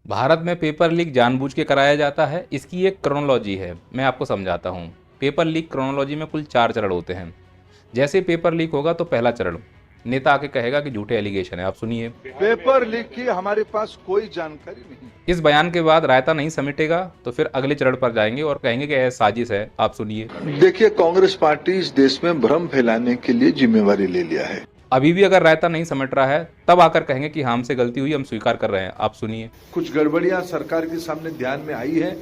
भारत में paper leak जानबूझ के कराया जाता है। इसकी एक क्रोनोलॉजी है, मैं आपको समझाता हूँ। पेपर लीक क्रोनोलॉजी में कुल 4 चरण होते हैं। जैसे पेपर लीक होगा तो पहला चरण, नेता आके कहेगा कि झूठे एलिगेशन है, आप सुनिए। पेपर लीक की हमारे पास कोई जानकारी नहीं। इस बयान के बाद रायता नहीं समेटेगा तो फिर अगले चरण पर जाएंगे और कहेंगे कि यह साजिश है, आप सुनिए। देखिए, कांग्रेस पार्टी इस देश में भ्रम फैलाने के लिए जिम्मेवारी ले लिया है। अभी भी अगर रायता नहीं समेट रहा है तब आकर कहेंगे कि हमसे गलती हुई, हम स्वीकार कर रहे हैं, आप सुनिए। कुछ गड़बड़ियां सरकार के सामने ध्यान में आई है,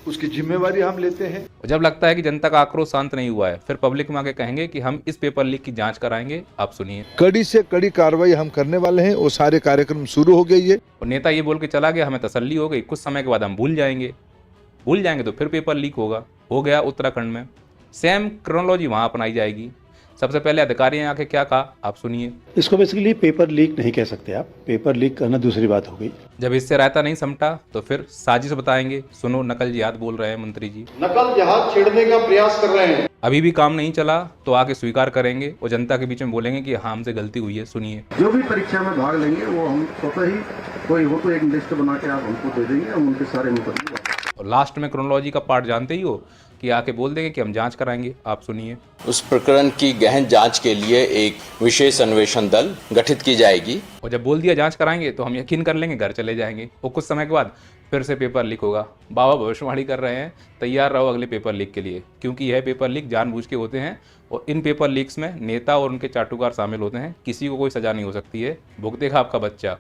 उसकी जिम्मेवारी हम लेते हैं। जब लगता है कि जनता का आक्रोश शांत नहीं हुआ है फिर पब्लिक में आके कहेंगे कि हम इस पेपर लीक की जांच कराएंगे, आप सुनिए। कड़ी से कड़ी कार्रवाई हम करने वाले हैं। वो सारे कार्यक्रम शुरू हो गई है। और नेता ये बोल के चला गया, हमें तसल्ली हो गई, कुछ समय के बाद हम भूल जाएंगे तो फिर पेपर लीक होगा। हो गया उत्तराखंड में, सेम क्रोनोलॉजी वहां अपनाई जाएगी। सबसे पहले अधिकारी ने आके क्या कहा, आप सुनिए। इसको बेसिकली पेपर लीक नहीं कह सकते आप, पेपर लीक करना दूसरी बात हो गई। जब इससे रायता नहीं समटा तो फिर साजिश बताएंगे। सुनो, नकल जिहाद बोल रहे हैं मंत्री जी। नकल जिहाद छेड़ने का प्रयास कर रहे हैं। अभी भी काम नहीं चला तो आके स्वीकार करेंगे और जनता के बीच में बोलेंगे कि हाँ, हमसे गलती हुई है, सुनिए। जो भी परीक्षा में भाग लेंगे वो हम स्वतः ही, कोई हो तो एक लिस्ट बना के आप हमको दे देंगे, हम उनके सारे मुकदमे। और लास्ट में क्रोनोलॉजी का पार्ट जानते ही हो कि आके बोल देंगे कि हम जांच कराएंगे, आप सुनिए। उस प्रकरण की गहन जांच के लिए एक विशेष अन्वेषण दल गठित की जाएगी। और जब बोल दिया जांच कराएंगे तो हम यकीन कर लेंगे, घर चले जाएंगे। और कुछ समय के बाद फिर से पेपर लीक होगा। बाबा भविष्यवाणी कर रहे हैं, तैयार रहो अगले पेपर लीक के लिए, क्योंकि यह पेपर लीक जानबूझ के होते हैं और इन पेपर लीक्स में नेता और उनके चाटुकार शामिल होते हैं। किसी को कोई सजा नहीं हो सकती है, भुगतेगा आपका बच्चा।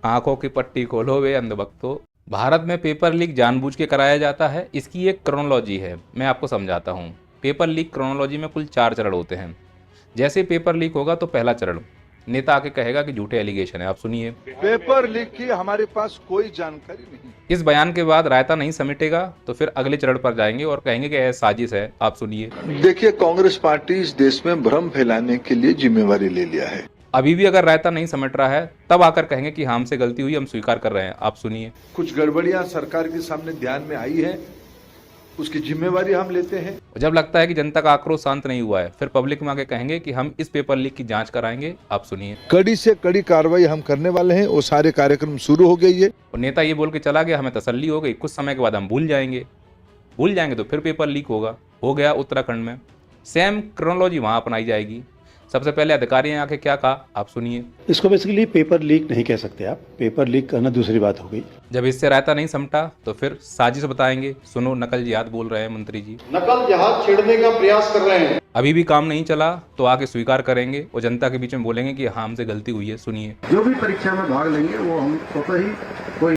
आंखों की पट्टी खोलो वे अंधभक्तों। भारत में पेपर लीक जानबूझ के कराया जाता है। इसकी एक क्रोनोलॉजी है, मैं आपको समझाता हूँ। पेपर लीक क्रोनोलॉजी में कुल 4 चरण होते हैं। जैसे पेपर लीक होगा तो पहला चरण, नेता आके कहेगा कि झूठे एलिगेशन है, आप सुनिए। पेपर लीक की हमारे पास कोई जानकारी नहीं। इस बयान के बाद रायता नहीं समेटेगा तो फिर अगले चरण पर जाएंगे और कहेंगे कि यह साजिश है, आप सुनिए। देखिए, कांग्रेस पार्टी इस देश में भ्रम फैलाने के लिए जिम्मेवारी ले लिया है। अभी भी अगर रायता नहीं समेट रहा है तब आकर कहेंगे कि हमसे गलती हुई, हम स्वीकार कर रहे हैं, आप सुनिए। कुछ गड़बड़ियां सरकार के सामने ध्यान में आई है, उसकी जिम्मेवारी हम लेते हैं। और जब लगता है कि जनता का आक्रोश शांत नहीं हुआ है फिर पब्लिक में आके कहेंगे कि हम इस पेपर लीक की जांच कराएंगे, आप सुनिए। कड़ी से कड़ी कार्रवाई हम करने वाले हैं। वो सारे कार्यक्रम शुरू हो गई है। और नेता ये बोल के चला गया, हमें तसल्ली हो गई, कुछ समय के बाद हम भूल जाएंगे तो फिर पेपर लीक होगा। हो गया उत्तराखंड में, सेम क्रोनोलॉजी वहां अपनाई जाएगी। सबसे पहले अधिकारी ने आके क्या कहा, आप सुनिए। इसको बेसिकली पेपर लीक नहीं कह सकते आप, पेपर लीक करना दूसरी बात हो गई। जब इससे रायता नहीं समटा तो फिर साजिश बताएंगे। सुनो, नकल जिहाद बोल रहे हैं मंत्री जी। नकल जिहाद छेड़ने का प्रयास कर रहे हैं। अभी भी काम नहीं चला तो आके स्वीकार करेंगे और जनता के बीच में बोलेंगे कि हाँ, हमसे गलती हुई है, सुनिए। जो भी परीक्षा में भाग लेंगे वो हम स्वतः ही, कोई